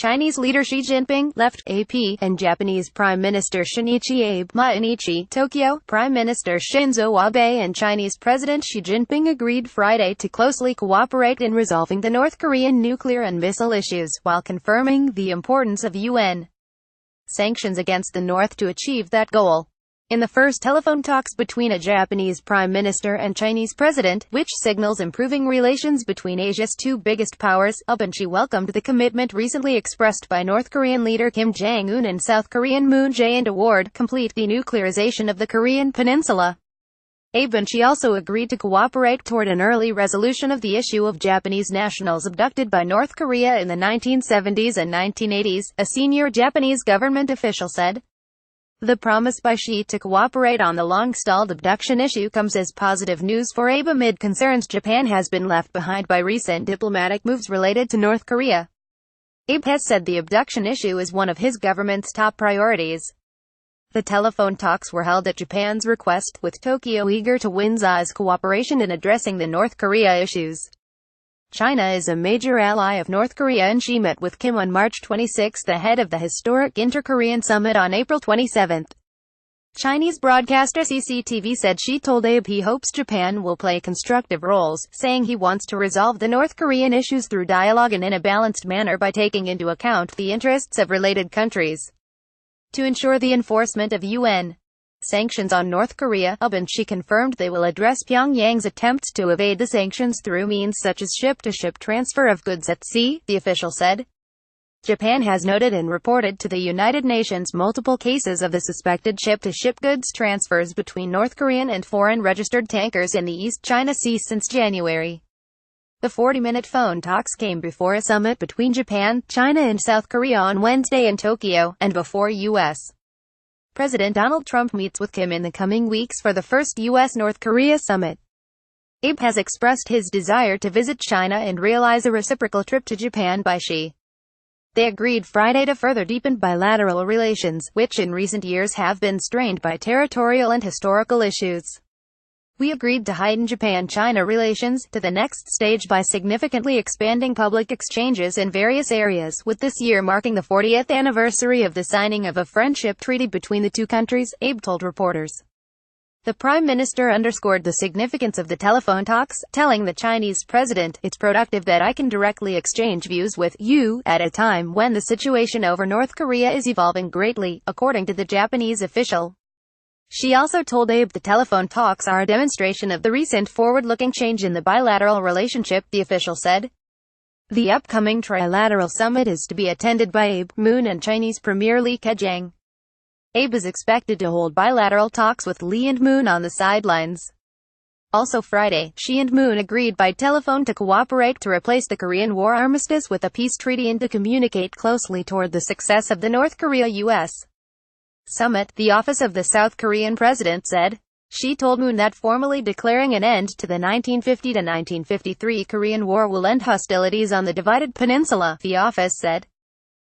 Chinese leader Xi Jinping left AP, and Japanese Prime Minister Shinichi Abe Mainichi, Tokyo. Prime Minister Shinzo Abe and Chinese President Xi Jinping agreed Friday to closely cooperate in resolving the North Korean nuclear and missile issues, while confirming the importance of UN sanctions against the North to achieve that goal. In the first telephone talks between a Japanese Prime Minister and Chinese President, which signals improving relations between Asia's two biggest powers, Abe and Xi welcomed the commitment recently expressed by North Korean leader Kim Jong-un and South Korean Moon Jae-in toward complete denuclearization of the Korean peninsula. Abe and Xi also agreed to cooperate toward an early resolution of the issue of Japanese nationals abducted by North Korea in the 1970s and 1980s, a senior Japanese government official said. The promise by Xi to cooperate on the long-stalled abduction issue comes as positive news for Abe amid concerns Japan has been left behind by recent diplomatic moves related to North Korea. Abe has said the abduction issue is one of his government's top priorities. The telephone talks were held at Japan's request, with Tokyo eager to win Xi's cooperation in addressing the North Korea issues. China is a major ally of North Korea, and Xi met with Kim on March 26 ahead of the historic Inter-Korean Summit on April 27. Chinese broadcaster CCTV said Xi told Abe he hopes Japan will play constructive roles, saying he wants to resolve the North Korean issues through dialogue and in a balanced manner by taking into account the interests of related countries. To ensure the enforcement of UN sanctions on North Korea, Abe and Xi confirmed they will address Pyongyang's attempts to evade the sanctions through means such as ship-to-ship transfer of goods at sea, the official said. Japan has noted and reported to the United Nations multiple cases of the suspected ship-to-ship goods transfers between North Korean and foreign registered tankers in the East China Sea since January. The 40-minute phone talks came before a summit between Japan, China and South Korea on Wednesday in Tokyo, and before U.S. President Donald Trump meets with Kim in the coming weeks for the first U.S.-North Korea summit. Abe has expressed his desire to visit China and realize a reciprocal trip to Japan by Xi. They agreed Friday to further deepen bilateral relations, which in recent years have been strained by territorial and historical issues. We agreed to heighten Japan-China relations to the next stage by significantly expanding public exchanges in various areas, with this year marking the 40th anniversary of the signing of a friendship treaty between the two countries, Abe told reporters. The Prime Minister underscored the significance of the telephone talks, telling the Chinese president, "It's productive that I can directly exchange views with you at a time when the situation over North Korea is evolving greatly," according to the Japanese official. She also told Abe the telephone talks are a demonstration of the recent forward-looking change in the bilateral relationship, the official said. The upcoming trilateral summit is to be attended by Abe, Moon and Chinese Premier Li Keqiang. Abe is expected to hold bilateral talks with Li and Moon on the sidelines. Also Friday, Xi and Moon agreed by telephone to cooperate to replace the Korean War armistice with a peace treaty and to communicate closely toward the success of the North Korea-US summit, the office of the South Korean president said. Xi told Moon that formally declaring an end to the 1950-1953 Korean War will end hostilities on the divided peninsula, the office said.